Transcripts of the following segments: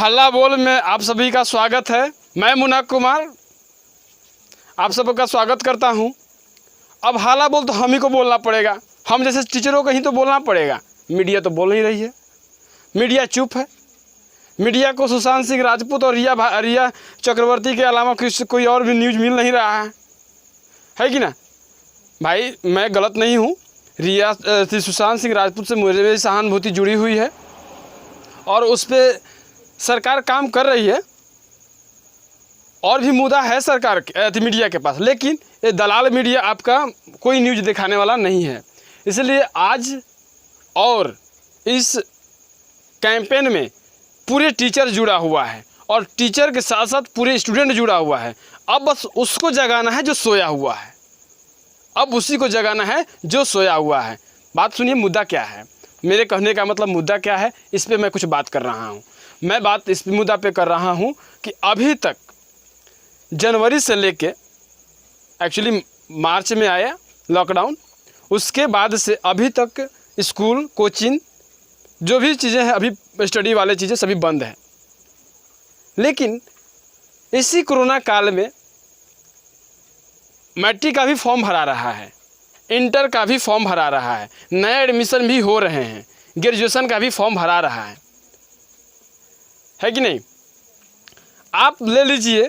हल्ला बोल में आप सभी का स्वागत है। मैं मुन्ना कुमार आप सबका स्वागत करता हूं। अब हल्ला बोल तो हम ही को बोलना पड़ेगा, हम जैसे टीचरों को ही तो बोलना पड़ेगा। मीडिया तो बोल नहीं रही है, मीडिया चुप है। मीडिया को सुशांत सिंह राजपूत और रिया चक्रवर्ती के अलावा कोई और भी न्यूज़ मिल नहीं रहा है कि ना भाई। मैं गलत नहीं हूँ, सुशांत सिंह राजपूत से मुझे सहानुभूति जुड़ी हुई है और उस पर सरकार काम कर रही है और भी मुद्दा है सरकार मीडिया के पास, लेकिन ये दलाल मीडिया आपका कोई न्यूज़ दिखाने वाला नहीं है। इसलिए आज और इस कैंपेन में पूरे टीचर जुड़ा हुआ है और टीचर के साथ साथ पूरे स्टूडेंट जुड़ा हुआ है। अब बस उसको जगाना है जो सोया हुआ है, अब उसी को जगाना है जो सोया हुआ है। बात सुनिए, मुद्दा क्या है, मेरे कहने का मतलब मुद्दा क्या है, इस पे मैं कुछ बात कर रहा हूँ। मैं बात इस मुद्दा पे कर रहा हूँ कि अभी तक जनवरी से लेके एक्चुअली मार्च में आया लॉकडाउन, उसके बाद से अभी तक स्कूल कोचिंग जो भी चीज़ें हैं अभी स्टडी वाले चीज़ें सभी बंद है। लेकिन इसी कोरोना काल में मैट्रिक का भी फॉर्म भरा रहा है, इंटर का भी फॉर्म भरा रहा है, नए एडमिशन भी हो रहे हैं, ग्रेजुएशन का भी फॉर्म भरा रहा है कि नहीं। आप ले लीजिए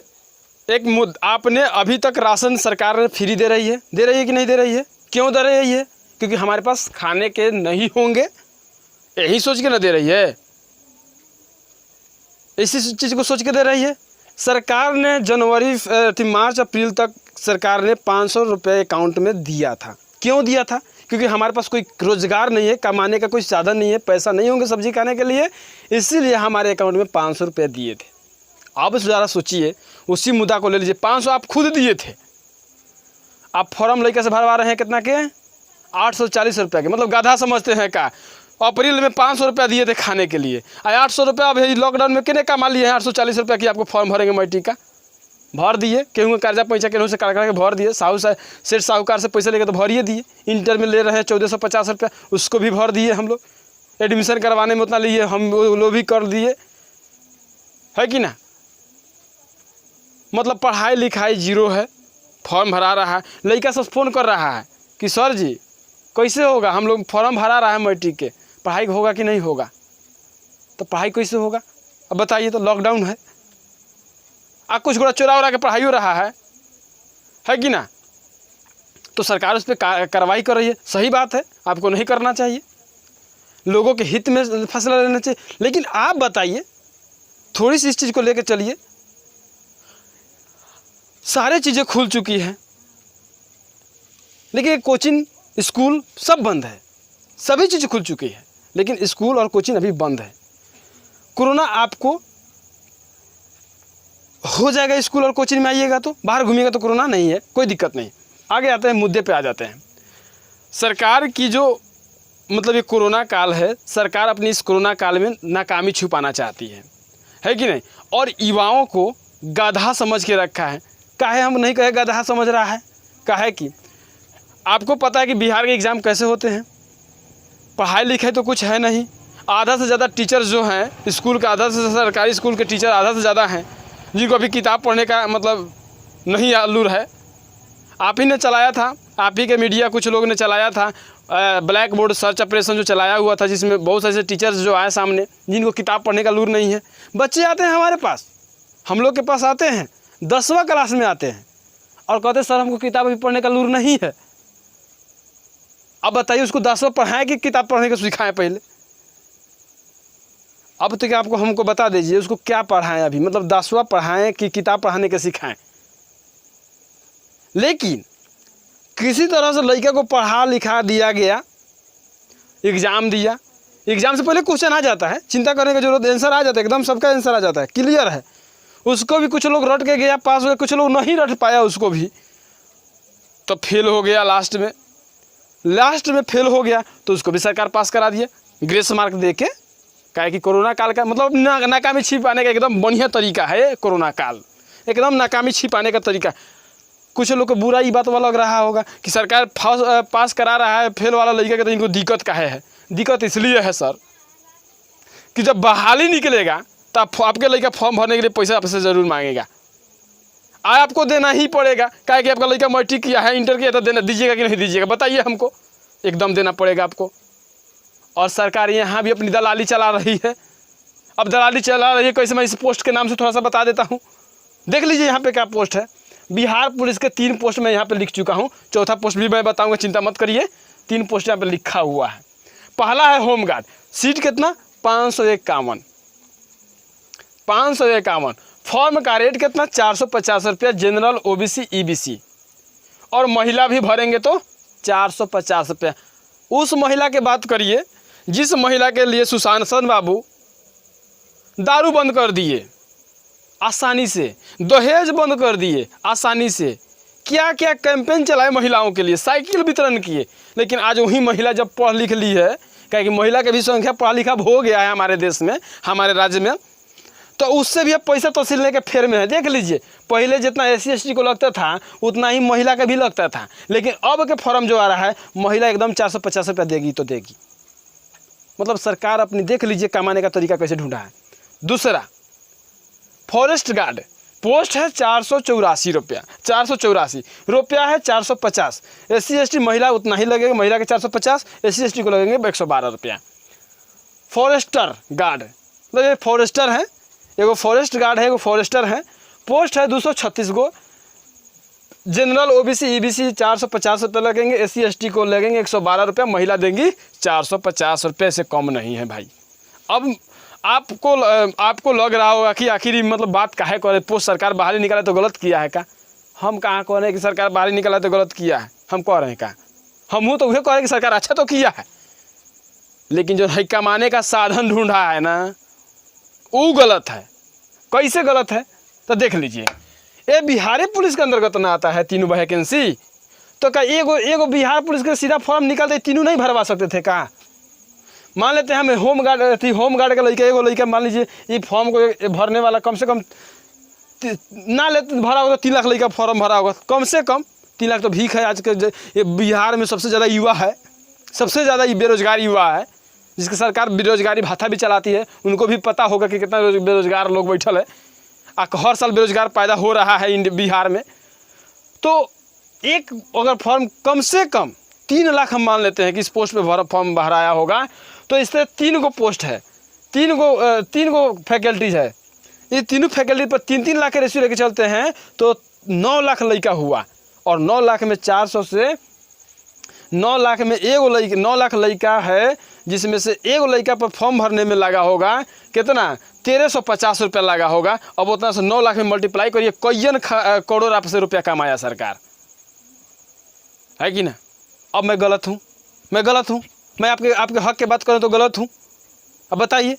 एक आपने अभी तक राशन सरकार फ्री दे रही है कि नहीं दे रही है? क्यों दे रही है? क्योंकि हमारे पास खाने के नहीं होंगे, यही सोच के ना दे रही है, इसी चीज़ को सोच के दे रही है। सरकार ने जनवरी मार्च अप्रैल तक सरकार ने 500 रुपये अकाउंट में दिया था। क्यों दिया था? क्योंकि हमारे पास कोई रोज़गार नहीं है, कमाने का कोई साधन नहीं है, पैसा नहीं होंगे सब्जी खाने के लिए, इसीलिए हमारे अकाउंट में 500 रुपये दिए थे। अब ज़रा सोचिए, उसी मुद्दा को ले लीजिए, 500 आप खुद दिए थे, आप फॉर्म लेकर से भरवा रहे हैं कितना के 840 रुपये के, मतलब गधा समझते हैं का। अप्रैल में 500 रुपया दिए थे खाने के लिए, 800 रुपया अब लॉकडाउन में कितने कमा लिए हैं? 840 रुपया की आपको फॉर्म भरेंगे मैट्रिक का, भर दिए। केहूँ कर्जा पैसा केहूँ से काट के भर दिए, सेठ साहूकार से पैसा लेकर तो भरिए दिए। इंटर में ले रहे हैं 1450 रुपया, उसको भी भर दिए हम लोग। एडमिशन करवाने में उतना लिए, हम वो भी कर दिए, है कि ना। मतलब पढ़ाई लिखाई जीरो है, फॉर्म भरा रहा है, लड़का सब फ़ोन कर रहा है कि सर जी कैसे होगा, हम लोग फॉर्म भरा रहा है मैट्रिक के, पढ़ाई होगा कि नहीं होगा? तो पढ़ाई कैसे होगा अब बताइए? तो लॉकडाउन है, आप कुछ गोड़ा चोरा के पढ़ाई हो रहा है कि ना। तो सरकार उस पर कार्रवाई कर रही है, सही बात है, आपको नहीं करना चाहिए, लोगों के हित में फैसला लेना चाहिए। लेकिन आप बताइए, थोड़ी सी इस चीज़ को लेकर चलिए, सारी चीज़ें खुल चुकी हैं, लेकिन कोचिंग स्कूल सब बंद है, सभी चीज़ें खुल चुकी है, लेकिन स्कूल और कोचिंग अभी बंद है। कोरोना आपको हो जाएगा, स्कूल और कोचिंग में आइएगा तो, बाहर घूमिएगा तो कोरोना नहीं है, कोई दिक्कत नहीं। आगे आते हैं, मुद्दे पे आ जाते हैं। सरकार की जो मतलब ये कोरोना काल है, सरकार अपनी इस कोरोना काल में नाकामी छुपाना चाहती है कि नहीं, और युवाओं को गधा समझ के रखा है। काहे हम नहीं कहे गधा समझ रहा है, काहे कि आपको पता है कि बिहार के एग्ज़ाम कैसे होते हैं, पढ़ाई लिखाई तो कुछ है नहीं। आधा से ज़्यादा टीचर जो हैं स्कूल का, आधा से सरकारी स्कूल के टीचर आधा से ज़्यादा हैं जिनको अभी किताब पढ़ने का मतलब नहीं आलूर है। आप ही ने चलाया था, आप ही के मीडिया कुछ लोग ने चलाया था ब्लैक बोर्ड सर्च ऑपरेशन जो चलाया हुआ था, जिसमें बहुत सारे टीचर्स जो आए सामने जिनको किताब पढ़ने का लूर नहीं है। बच्चे आते हैं हमारे पास, हम लोग के पास आते हैं, 10वां क्लास में आते हैं और कहते सर हमको किताब अभी पढ़ने का लूर नहीं है। अब बताइए, उसको 10वां पढ़ाएं कि किताब पढ़ने का सिखाएं पहले? अब तो क्या आपको हमको बता दीजिए, उसको क्या पढ़ाएं अभी, मतलब 10वां पढ़ाएं कि किताब पढ़ाने के सिखाएं? लेकिन किसी तरह से लड़का को पढ़ा लिखा दिया गया, एग्ज़ाम दिया, एग्ज़ाम से पहले क्वेश्चन आ जाता है, चिंता करने की जरूरत, आंसर आ जाता है, एकदम सबका आंसर आ जाता है, क्लियर है। उसको भी कुछ लोग रट के गया, पास हो गया, कुछ लोग नहीं रट पाया उसको भी, तो फेल हो गया। लास्ट में फेल हो गया तो उसको भी सरकार पास करा दिया ग्रेस मार्क दे के। काहे कि कोरोना काल का मतलब नाकामी छिपाने का एकदम बढ़िया तरीका है कोरोना काल, एकदम नाकामी छिपाने का तरीका। कुछ लोग को बुरा ही बात वाला लग रहा होगा कि सरकार पास करा रहा है फेल वाला लड़का के, तो इनको दिक्कत काहे है? दिक्कत इसलिए है सर कि जब बहाली निकलेगा तो आपके लड़का फॉर्म भरने के लिए पैसा आपसे ज़रूर मांगेगा। आपको देना ही पड़ेगा, काहे कि आपका लड़का मैट्रिक किया है, इंटर किया, तो देना दीजिएगा कि नहीं दीजिएगा, बताइए हमको। एकदम देना पड़ेगा आपको। और सरकार यहाँ भी अपनी दलाली चला रही है। अब दलाली चला रही है कैसे, मैं इस पोस्ट के नाम से थोड़ा सा बता देता हूँ। देख लीजिए यहाँ पे क्या पोस्ट है। बिहार पुलिस के 3 पोस्ट मैं यहाँ पे लिख चुका हूँ, चौथा पोस्ट भी मैं बताऊँगा, चिंता मत करिए। 3 पोस्ट यहाँ पे लिखा हुआ है। पहला है होमगार्ड, सीट कितना 551। 551। फॉर्म का रेट कितना 450 रुपया, जनरल OBC EBC। और महिला भी भरेंगे तो 450 रुपया। उस महिला की बात करिए जिस महिला के लिए सुशासन बाबू दारू बंद कर दिए आसानी से, दहेज बंद कर दिए आसानी से, क्या क्या कैंपेन चलाए महिलाओं के लिए, साइकिल वितरण किए। लेकिन आज वही महिला जब पढ़ लिख ली है, क्या कि महिला की भी संख्या पढ़ा लिखा हो गया है हमारे देश में, हमारे राज्य में, तो उससे भी अब पैसा तोसीलने के फेर में है। देख लीजिए, पहले जितना SC ST को लगता था उतना ही महिला का भी लगता था, लेकिन अब के फॉर्म जो आ रहा है महिला एकदम 450 रुपया देगी तो देगी। मतलब सरकार अपनी देख लीजिए कमाने का तरीका कैसे ढूंढा है। दूसरा, फॉरेस्ट गार्ड पोस्ट है 484 रुपया, 484 रुपया है 450। SC ST महिला उतना ही लगेगा, महिला के 450, SC ST को लगेंगे 112 रुपया। फॉरेस्टर गार्ड, मतलब ये फॉरेस्टर है, एगो फॉरेस्ट गार्ड है, एगो फॉरेस्टर है, पोस्ट है 236 गो। जनरल OBC EBC 450 रुपये लगेंगे, SC ST को लगेंगे 112 रुपया, महिला देंगी 450 रुपये से कम नहीं है भाई। अब आपको लग रहा होगा कि आखिर मतलब बात काहे करे, पोस्ट सरकार बाहर ही निकाले तो गलत किया है का। हम कहाँ कह रहे हैं कि सरकार बाहर ही निकाला तो गलत किया है, हम कह रहे हैं का, हम तो वही कह रहे हैं कि सरकार अच्छा तो किया है, लेकिन जो है कमाने का साधन ढूंढा है ना वो गलत है। कैसे गलत है तो देख लीजिए, ये बिहारी पुलिस के अंतर्गत ना आता है 3 वैकेंसी, तो क्या एगो बिहार पुलिस के सीधा फॉर्म निकालते 3 नहीं भरवा सकते थे का। मान लेते हैं हमें होमगार्ड का लड़का, एगो लड़का मान लीजिए ये फॉर्म को भरने वाला कम से कम ना लेते भरा होगा तो 3 लाख लड़का फॉर्म भरा होगा, कम से कम 3 लाख तो भीख है। आज के ये बिहार में सबसे ज़्यादा युवा है, सबसे ज़्यादा बेरोजगार युवा है, जिसकी सरकार बेरोजगारी भत्ता भी चलाती है। उनको भी पता होगा कि कितना बेरोजगार लोग बैठल है, हर साल बेरोजगार पैदा हो रहा है बिहार में। तो एक अगर फॉर्म कम से कम 3 लाख हम मान लेते हैं कि इस पोस्ट पे फॉर्म भराया होगा, तो इस तरह 3 गो पोस्ट है, 3 गो फैकल्टीज है, ये तीनों फैकल्टी पर 3-3 लाख के रेशियो लेके चलते हैं तो 9 लाख लड़का हुआ। और 9 लाख में 400 से 9 लाख में 9 लाख लड़का है, जिसमें से एगो लड़का पर फॉर्म भरने में लगा होगा कितना 1350 रुपया लगा होगा। अब उतना से 9 लाख में मल्टीप्लाई करिए, कईयन करोड़ आपसे रुपया कमाया सरकार, है कि ना। अब मैं गलत हूँ, मैं आपके हक की बात करूँ तो गलत हूँ। अब बताइए,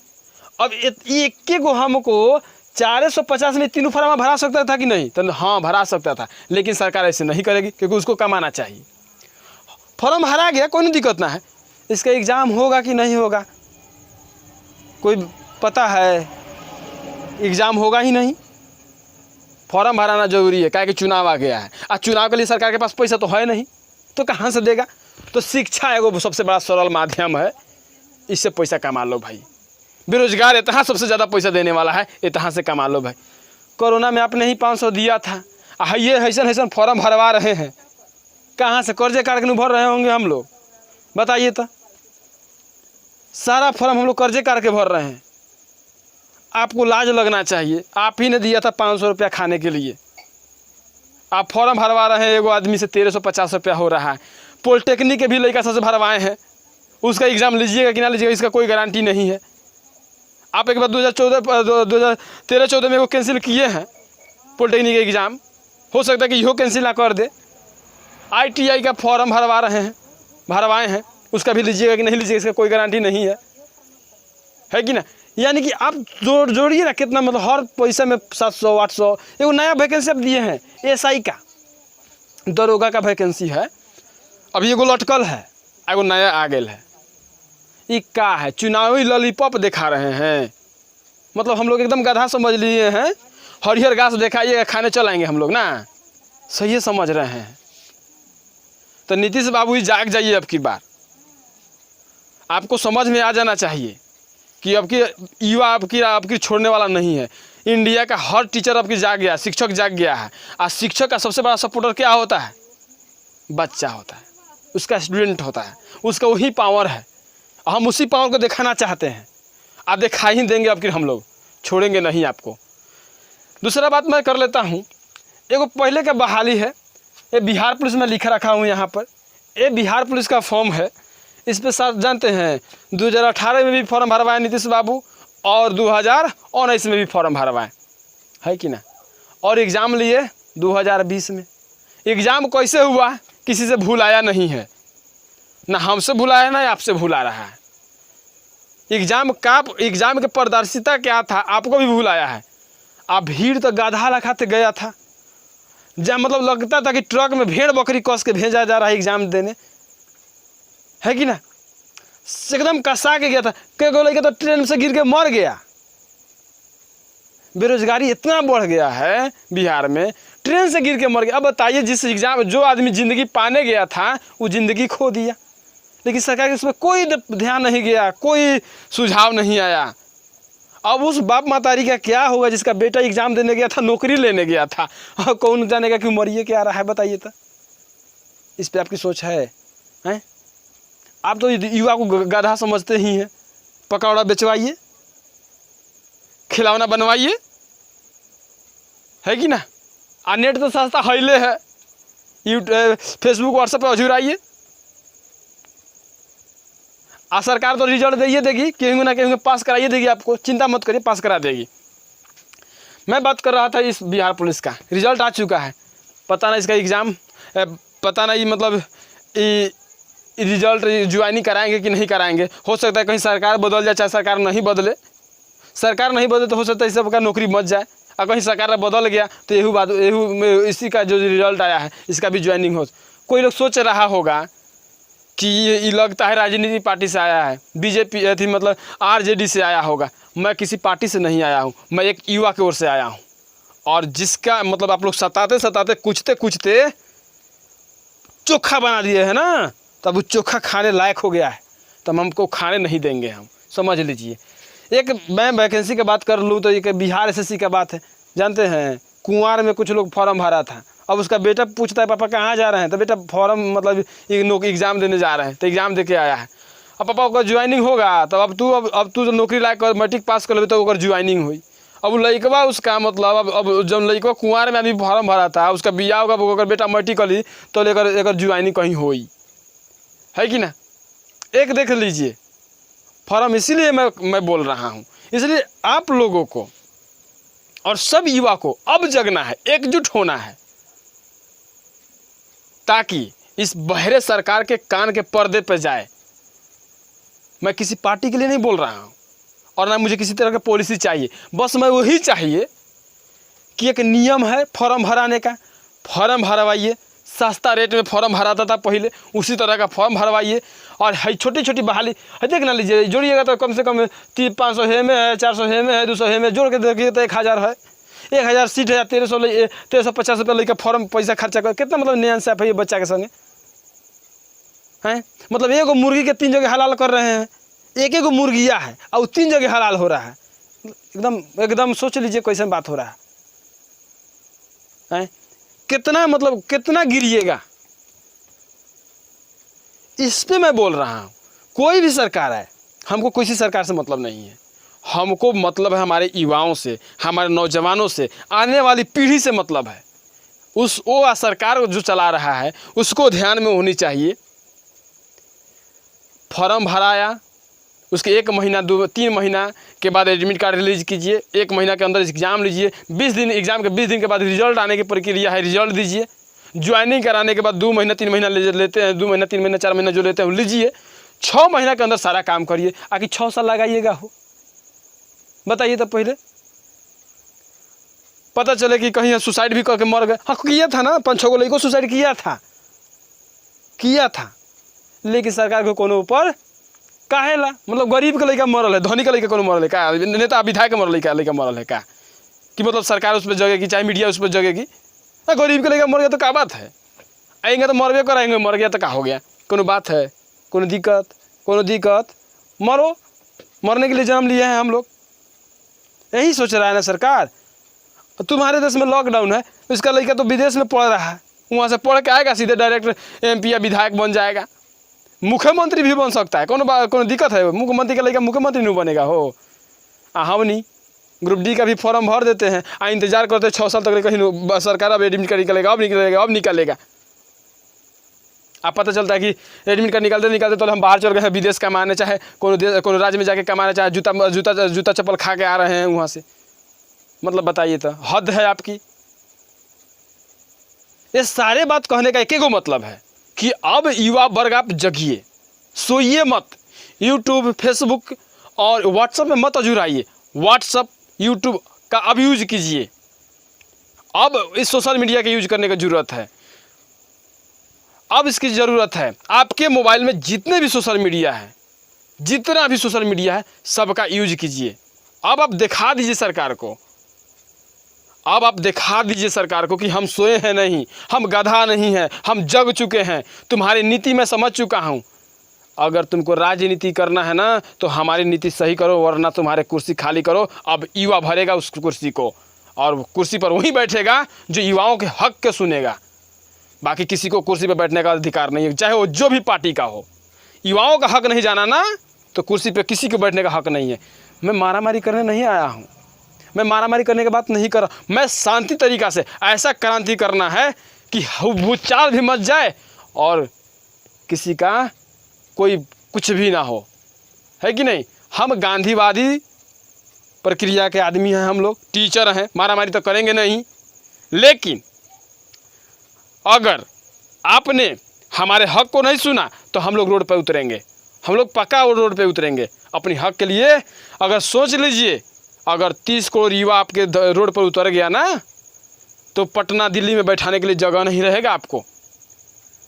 अब एक गो हमको 450 में 3 फॉर्म भरा सकता था कि नहीं, तो हाँ भरा सकता था, लेकिन सरकार ऐसे नहीं करेगी क्योंकि उसको कमाना चाहिए। फॉर्म भरा गया, कोई दिक्कत ना है, इसका एग्ज़ाम होगा कि नहीं होगा कोई पता है, एग्ज़ाम होगा ही नहीं। फॉर्म भराना जरूरी है, क्या कि चुनाव आ गया है, और चुनाव के लिए सरकार के पास पैसा तो है नहीं, तो कहाँ से देगा। तो शिक्षा एगो सबसे बड़ा सरल माध्यम है, इससे पैसा कमा लो भाई। बेरोजगार इतना सबसे ज़्यादा पैसा देने वाला है, इतना से कमा लो भाई। कोरोना में आपने ही 500 दिया था, ये ऐसा फॉर्म भरवा रहे हैं, कहाँ से कर्जे काट के भर रहे होंगे हम लोग, बताइए तो। सारा फॉर्म हम लोग कर्जे काट के भर रहे हैं, आपको लाज लगना चाहिए। आप ही ने दिया था 500 रुपया खाने के लिए, आप फॉर्म भरवा रहे हैं, एगो आदमी से 1350 रुपया हो रहा है। पॉलिटेक्निक के भी लड़का सबसे भरवाए हैं, उसका एग्ज़ाम लीजिएगा कि ना लीजिएगा इसका कोई गारंटी नहीं है। आप एक बार 2013-14 में वो कैंसिल किए हैं पॉलिटेक्निक एग्ज़ाम, हो सकता है कि इहो कैंसिल ना कर दे। ITI का फॉर्म भरवाए हैं, उसका भी लीजिएगा कि नहीं लीजिएगा इसका कोई गारंटी नहीं है कि ना। यानी कि आप जोड़िए ना कितना, मतलब हर पैसे में 700-800। एगो नया वैकेंसी अब दिए हैं SI का, दरोगा का वैकेंसी है, अभी एगो लटकल है, एगो नया आ गया है। ये क्या है, चुनावी लॉलीपॉप दिखा रहे हैं। मतलब हम लोग एकदम गधा समझ लिए हैं, हरिहर घास दिखाइएगा खाने चल आएंगे हम लोग ना, सही समझ रहे हैं। तो नीतीश बाबू ही जाग जाइए, अब की बार आपको समझ में आ जाना चाहिए कि अब की युवा आपकी छोड़ने वाला नहीं है। इंडिया का हर टीचर अब की जाग गया, शिक्षक जाग गया है। और शिक्षक का सबसे बड़ा सपोर्टर क्या होता है? बच्चा होता है, उसका स्टूडेंट होता है, उसका वही पावर है। हम उसी पावर को दिखाना चाहते हैं, आप दिखा ही देंगे। अब कि हम लोग छोड़ेंगे नहीं आपको। दूसरा बात मैं कर लेता हूँ, एगो पहले का बहाली है, ये बिहार पुलिस में लिखा रखा हूँ यहाँ पर। ये बिहार पुलिस का फॉर्म है। इस पर साथ जानते हैं 2018 में भी फॉर्म भरवाए नीतीश बाबू, और 2019 में भी फॉर्म भरवाए, है कि ना। और एग्ज़ाम लिए 2020 में। एग्ज़ाम कैसे हुआ? किसी से भूल आया नहीं है, ना हमसे भूलाया ना आपसे भूला रहा है। एग्ज़ाम के पारदर्शिता क्या था, आपको भी भूल आया है। आप भीड़ तो गाधा लखाते गया था, जहाँ मतलब लगता था कि ट्रक में भेड़ बकरी कस के भेजा जा रहा है एग्ज़ाम देने, है कि ना। एकदम कसा के गया था। कई गो लड़का तो ट्रेन से गिर के मर गया। बेरोजगारी इतना बढ़ गया है बिहार में, ट्रेन से गिर के मर गया। अब बताइए, जिस एग्ज़ाम जो आदमी ज़िंदगी पाने गया था वो ज़िंदगी खो दिया। लेकिन सरकार के उसमें कोई ध्यान नहीं गया, कोई सुझाव नहीं आया। अब उस बाप मातारी का क्या होगा जिसका बेटा एग्ज़ाम देने गया था, नौकरी लेने गया था, और कौन जानेगा कि मरिए क्या रहा है? बताइए तो, इस पर आपकी सोच है? आप तो युवा को गधा समझते ही हैं। पकौड़ा बेचवाइए, खिलौना बनवाइए, है कि ना। आ नेट तो सस्ता हईले है, फेसबुक व्हाट्सएप पर अझुराइए। आ सरकार तो रिजल्ट दे देगी, कहीं ना कहीं पास कराइए देगी आपको, चिंता मत करिए, पास करा देगी। मैं बात कर रहा था इस बिहार पुलिस का, रिजल्ट आ चुका है। पता नहीं इसका एग्ज़ाम, पता नहीं मतलब रिजल्ट ज्वाइनिंग कराएंगे कि नहीं कराएंगे। हो सकता है कहीं सरकार बदल जाए, चाहे सरकार नहीं बदले। सरकार नहीं बदले तो हो सकता है इस सबका नौकरी मच जाए, और कहीं सरकार बदल गया तो यही इसी का जो रिजल्ट आया है इसका भी ज्वाइनिंग हो। कोई लोग सोच रहा होगा कि ये लगता है राजनीति पार्टी से आया है, बीजेपी थी मतलब आरजेडी से आया होगा। मैं किसी पार्टी से नहीं आया हूँ, मैं एक युवा की ओर से आया हूँ। और जिसका मतलब आप लोग सताते कुचते चोखा बना दिए है ना, तब वो चोखा खाने लायक हो गया है, तब हमको खाने नहीं देंगे हम, समझ लीजिए। एक मैं वैकेंसी की बात कर लूँ तो एक बिहार एसएससी का बात है। जानते हैं, कुंवार में कुछ लोग फॉर्म भरा था। अब उसका बेटा पूछता है पापा कहाँ जा रहे हैं, तो बेटा फॉर्म मतलब एग्ज़ाम देने जा रहे हैं, तो एग्ज़ाम दे के आया है। अब पापा का ज्वाइनिंग होगा, तब अब तू नौकरी लायक कर, मैट्रिक पास कर ले तो ओकर ज्वाइनिंग हुई। अब लड़कवा उसका मतलब अब जब लड़कवा कुंवार में अभी फॉर्म भरा था, उसका बियाह होगा, अगर बेटा मैट्रिक कर ली तो लेकर ज्वाइनिंग कहीं हुई, है कि ना। एक देख लीजिए फॉर्म, इसीलिए मैं बोल रहा हूँ। इसलिए आप लोगों को और सब युवा को अब जगना है, एकजुट होना है, ताकि इस बहरे सरकार के कान के पर्दे पर जाए। मैं किसी पार्टी के लिए नहीं बोल रहा हूँ, और ना मुझे किसी तरह की पॉलिसी चाहिए। बस मैं वही चाहिए कि एक नियम है फॉर्म भराने का, फॉर्म भरवाइए। सस्ता रेट में फॉर्म भराता था पहले, उसी तरह का फॉर्म भरवाइए। और है छोटी बहाली है, देख ना लीजिए, जोड़िएगा तो कम से कम 500 है में है, 400 है में है, 200 है में, जोड़ के देखिए तो 1000 है। 1000 सीट है, 1350 रुपये लेकर फॉर्म पैसा खर्चा कर, कितना मतलब न्यायसाफ है ये बच्चा के संगे हैं। मतलब एगो मुर्गी के 3 जगह हलाल कर रहे हैं, एक मुर्गिया है और 3 जगह हलाल हो रहा है। एकदम सोच लीजिए कैसे बात हो रहा है। कितना मतलब कितना गिरिएगा, इस पे मैं बोल रहा हूँ। कोई भी सरकार है, हमको किसी सरकार से मतलब नहीं है। हमको मतलब है हमारे युवाओं से, हमारे नौजवानों से, आने वाली पीढ़ी से मतलब है। वो सरकार जो चला रहा है उसको ध्यान में होनी चाहिए। फॉर्म भराया, उसके 1 महीना 2-3 महीना के बाद एडमिट कार्ड रिलीज कीजिए, 1 महीना के अंदर एग्ज़ाम लीजिए, 20 दिन एग्ज़ाम के 20 दिन के बाद रिजल्ट आने की प्रक्रिया है, रिजल्ट दीजिए। ज्वाइनिंग कराने के बाद 2 महीना 3 महीना लेते हैं, 2 महीना 3 महीना 4 महीना जो लेते हैं वो लीजिए। 6 महीना के अंदर सारा काम करिए। आखिर 6 साल लगाइएगा हो, बताइए तब पहले पता चले कि कहीं सुसाइड भी करके मर गए। हाँ किया था ना, 5-6 गो लड़कों सुसाइड किया था, लेकिन सरकार को कोनो ऊपर काहेला, मतलब गरीब के लड़का मरल है, धनी के लड़का कोनो मरल है का, नेता विधायक के मरल लड़का मरल है का, कि मतलब सरकार उस पर जगेगी, चाहे मीडिया उस पर जगेगी। गरीब के लड़का मर गया तो क्या बात है, आएंगे तो मरबे कराएंगे, मर गया तो क्या हो गया, कोनो बात है, कोनो दिक्कत मरो, मरने के लिए जन्म लिए हैं हम लोग? यही सोच रहा है ना सरकार। तुम्हारे देश में लॉकडाउन है, इसका लड़का तो विदेश में पढ़ रहा है, वहाँ से पढ़ के आएगा सीधे डायरेक्ट MP या विधायक बन जाएगा, मुख्यमंत्री भी बन सकता है। कोनो दिक्कत है? मुख्यमंत्री का लड़का मुख्यमंत्री नहीं बनेगा हो? हम नहीं, ग्रुप D का भी फॉर्म भर देते हैं, इंतजार करते 6 साल तक, कहीं सरकार अब एडमिट कर निकलेगा, अब निकलेगा। अब पता चलता है कि एडमिट कर निकलते तो हम बाहर चल गए हैं विदेश कमाने, चाहे कोनो राज्य में जाके कमाने, चाहे जूता चप्पल खा के आ रहे हैं वहाँ से। मतलब बताइए तो, हद है आपकी। ये सारे बात कहने का एक मतलब है कि अब युवा वर्ग आप जगिए, सोइए मत। यूट्यूब, फेसबुक और व्हाट्सएप में मत अजुराइए। व्हाट्सएप, यूट्यूब का अब यूज कीजिए। अब इस सोशल मीडिया का यूज करने की ज़रूरत है। अब इसकी ज़रूरत है। आपके मोबाइल में जितने भी सोशल मीडिया है, जितना भी सोशल मीडिया है, सबका यूज कीजिए। अब आप दिखा दीजिए सरकार को, अब आप दिखा दीजिए सरकार को कि हम सोए हैं नहीं, हम गधा नहीं हैं, हम जग चुके हैं। तुम्हारी नीति मैं समझ चुका हूँ। अगर तुमको राजनीति करना है ना, तो हमारी नीति सही करो, वरना तुम्हारे कुर्सी खाली करो। अब युवा भरेगा उस कुर्सी को, और कुर्सी पर वही बैठेगा जो युवाओं के हक के सुनेगा। बाकी किसी को कुर्सी पर बैठने का अधिकार नहीं है, चाहे वो जो भी पार्टी का हो। युवाओं का हक नहीं जाना ना, तो कुर्सी पर किसी को बैठने का हक नहीं है। मैं मारामारी करने नहीं आया हूँ, मैं मारामारी करने की बात नहीं कर रहा। मैं शांति तरीक़ा से ऐसा क्रांति करना है कि भूचाल भी मच जाए और किसी का कोई कुछ भी ना हो, है कि नहीं। हम गांधीवादी प्रक्रिया के आदमी हैं, हम लोग टीचर हैं, मारामारी तो करेंगे नहीं। लेकिन अगर आपने हमारे हक को नहीं सुना तो हम लोग रोड पर उतरेंगे, हम लोग पक्का रोड पर उतरेंगे अपनी हक के लिए। अगर सोच लीजिए, अगर 30 करोड़ युवा आपके रोड पर उतर गया ना, तो पटना दिल्ली में बैठाने के लिए जगह नहीं रहेगा, आपको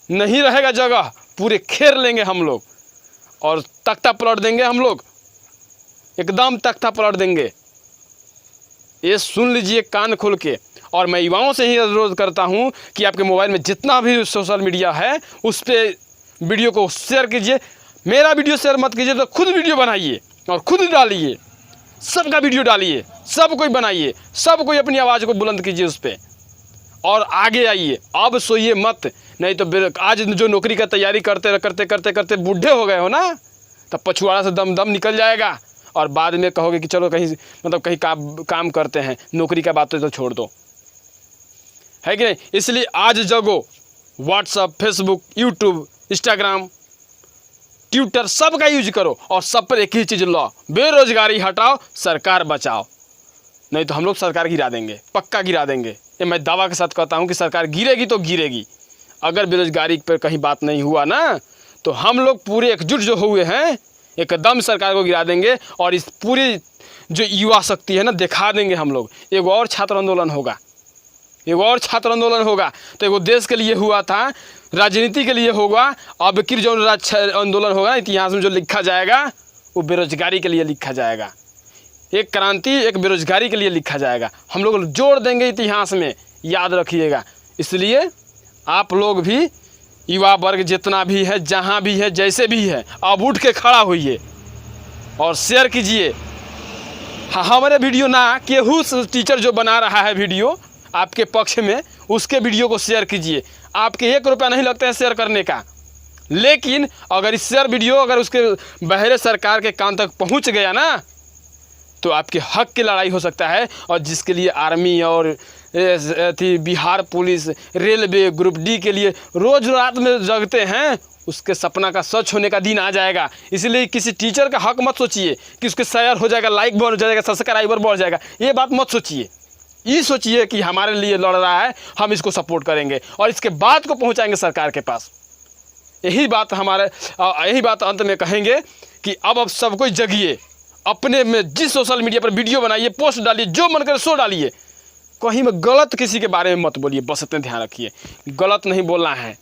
नहीं रहेगा जगह। पूरे घेर लेंगे हम लोग और तख्ता पलट देंगे हम लोग, एकदम तख्ता पलट देंगे। ये सुन लीजिए कान खोल के। और मैं युवाओं से ही अनुरोध करता हूँ कि आपके मोबाइल में जितना भी सोशल मीडिया है उस पर वीडियो को शेयर कीजिए। मेरा वीडियो शेयर मत कीजिए तो खुद वीडियो बनाइए और खुद डालिए, सबका वीडियो डालिए, सब कोई बनाइए, सब कोई अपनी आवाज़ को बुलंद कीजिए उस पर और आगे आइए। अब सोइए मत, नहीं तो आज जो नौकरी का तैयारी करते बूढ़े हो गए हो ना, तब पछुआड़ा से दम निकल जाएगा और बाद में कहोगे कि चलो कहीं कहीं काम करते हैं, नौकरी का बात तो छोड़ दो, है कि नहीं। इसलिए आज जगो। WhatsApp, Facebook, YouTube, Instagram, Twitter, सब का यूज करो और सब पर एक ही चीज़ लो, बेरोजगारी हटाओ, सरकार बचाओ। नहीं तो हम लोग सरकार गिरा देंगे, पक्का गिरा देंगे। ये मैं दावा के साथ कहता हूँ कि सरकार गिरेगी तो गिरेगी। अगर बेरोजगारी पर कहीं बात नहीं हुआ ना, तो हम लोग पूरे एकजुट जो हुए हैं एकदम सरकार को गिरा देंगे। और इस पूरी जो युवा शक्ति है ना, दिखा देंगे हम लोग। एक और छात्र आंदोलन होगा, एक और छात्र आंदोलन होगा, तो वो देश के लिए हुआ था, राजनीति के लिए होगा। अब की जो आंदोलन होगा इतिहास में जो लिखा जाएगा वो बेरोजगारी के लिए लिखा जाएगा। एक क्रांति एक बेरोजगारी के लिए लिखा जाएगा। हम लोग जोड़ देंगे इतिहास में, याद रखिएगा। इसलिए आप लोग भी, युवा वर्ग जितना भी है, जहाँ भी है, जैसे भी है, अब उठ के खड़ा होइए और शेयर कीजिए। हमारे वीडियो ना, केहू टीचर जो बना रहा है वीडियो आपके पक्ष में, उसके वीडियो को शेयर कीजिए। आपके 1 रुपया नहीं लगता है शेयर करने का। लेकिन अगर इस शेयर वीडियो अगर उसके बहरे सरकार के कान तक पहुंच गया ना, तो आपके हक की लड़ाई हो सकता है। और जिसके लिए आर्मी और Bihar police, railway, group D के लिए रोज रात में जगते हैं, उसके सपना का सच होने का दिन आ जाएगा। इसलिए किसी टीचर का हक मत सोचिए कि उसके शेयर हो जाएगा, लाइक बढ़ जाएगा, सब्सक्राइबर बढ़ जाएगा, ये बात मत सोचिए। ये सोचिए कि हमारे लिए लड़ रहा है, हम इसको सपोर्ट करेंगे और इसके बात को पहुंचाएंगे सरकार के पास। यही बात अंत में कहेंगे कि अब सब कोई जगिए। अपने में जिस सोशल मीडिया पर वीडियो बनाइए, पोस्ट डालिए, जो मन करे सो डालिए। कहीं में गलत किसी के बारे में मत बोलिए, बस इतना ध्यान रखिए, गलत नहीं बोलना है।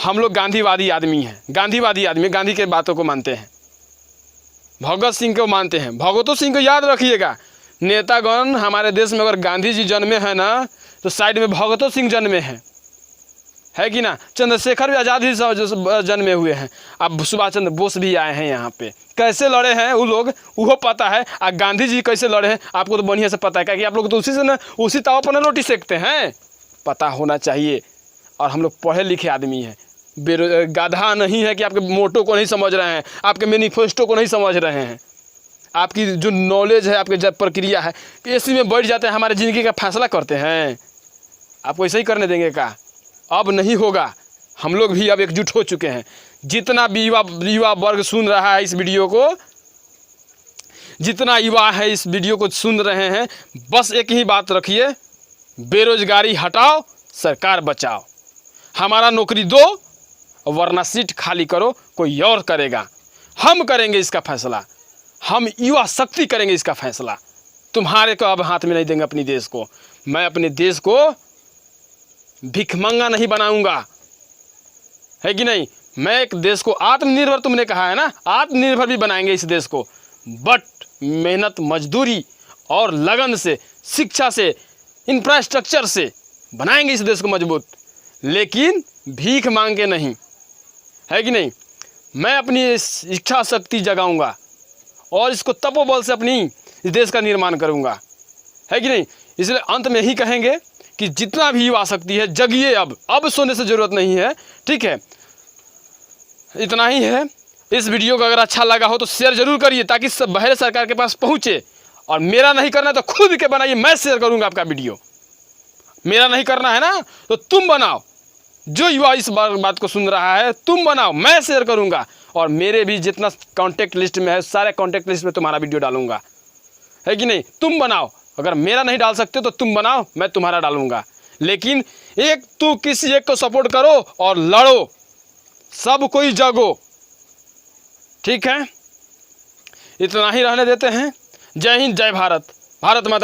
हम लोग गांधीवादी आदमी हैं, गांधी के बातों को मानते हैं, भगत सिंह को मानते हैं। भगतों सिंह को याद रखिएगा। नेतागण हमारे देश में अगर गांधी जी जन्मे हैं ना, तो साइड में भगतों सिंह जन्मे हैं, है कि ना। चंद्रशेखर भी आज़ाद ही जन्मे हुए हैं। अब सुभाष चंद्र बोस भी आए हैं यहाँ पे, कैसे लड़े हैं वो लोग वो पता है। और गांधी जी कैसे लड़े हैं आपको तो बढ़िया से पता है, क्या कि आप लोग तो उसी से ना उसी तावा पर ना रोटी सेकते हैं, पता होना चाहिए। और हम लोग पढ़े लिखे आदमी हैं, गाधा नहीं है कि आपके मोटो को नहीं समझ रहे हैं, आपके मैनिफेस्टो को नहीं समझ रहे हैं। आपकी जो नॉलेज है, आपकी जब प्रक्रिया है, इसी में बैठ जाते हैं, हमारे ज़िंदगी का फैसला करते हैं। आपको ऐसे ही करने देंगे का? अब नहीं होगा। हम लोग भी अब एकजुट हो चुके हैं। जितना भी युवा वर्ग सुन रहा है इस वीडियो को, जितना युवा है इस वीडियो को सुन रहे हैं, बस एक ही बात रखिए, बेरोजगारी हटाओ, सरकार बचाओ। हमारा नौकरी दो वरना सीट खाली करो, कोई और करेगा। हम करेंगे इसका फैसला, हम युवा शक्ति करेंगे इसका फैसला। तुम्हारे को अब हाथ में नहीं देंगे अपनी देश को। मैं अपने देश को भिखमंगा नहीं बनाऊंगा, है कि नहीं। मैं एक देश को आत्मनिर्भर, तुमने कहा है ना, आत्मनिर्भर भी बनाएंगे इस देश को, बट मेहनत मजदूरी और लगन से, शिक्षा से, इंफ्रास्ट्रक्चर से बनाएंगे इस देश को मजबूत, लेकिन भीख मांग के नहीं, है कि नहीं। मैं अपनी इच्छा शक्ति जगाऊंगा और इसको तपोबल से अपनी इस देश का निर्माण करूंगा, है कि नहीं। इसलिए अंत में ही कहेंगे कि जितना भी युवा शक्ति है जगिए, अब सोने से ज़रूरत नहीं है, ठीक है। इतना ही है। इस वीडियो को अगर अच्छा लगा हो तो शेयर जरूर करिए ताकि सब बहरे सरकार के पास पहुँचे। और मेरा नहीं करना तो खुद के बनाइए, मैं शेयर करूँगा आपका वीडियो। मेरा नहीं करना है ना तो तुम बनाओ, जो युवा इस बात को सुन रहा है तुम बनाओ, मैं शेयर करूँगा। और मेरे भी जितना कॉन्टैक्ट लिस्ट में है सारे कॉन्टैक्ट लिस्ट में तुम्हारा वीडियो डालूंगा, है कि नहीं। तुम बनाओ, अगर मेरा नहीं डाल सकते तो तुम बनाओ, मैं तुम्हारा डालूंगा। लेकिन किसी एक को सपोर्ट करो और लड़ो, सब कोई जगो, ठीक है। इतना ही रहने देते हैं। जय हिंद, जय भारत, भारत माता।